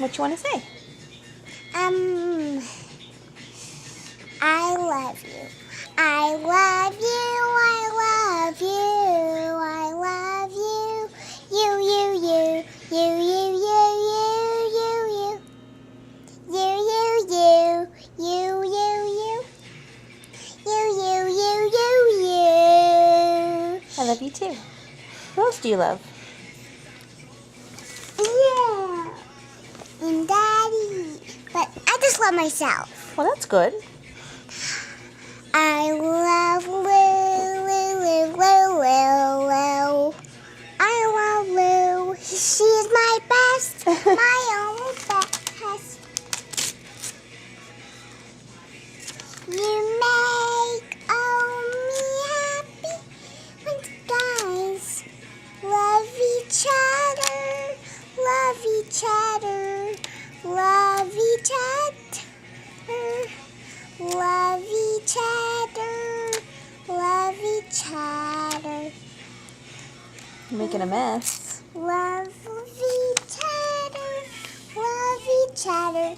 What you want to say? I love you. I love you. I love you. I love you. You, you, you. You, you, you, you, you, you. You, you, you. You, you, you. You, you, you, you, you. I love you too. Who else do you love? Yeah. And Daddy. But I just love myself. Well, that's good. I love Lou, Lou, Lou, Lou, Lou, Lou. I love Lou. She's my best, my own best. You make me happy when guys love each other, love each other, love each other, love each other, love each other. You're making a mess. Love each other, love each other.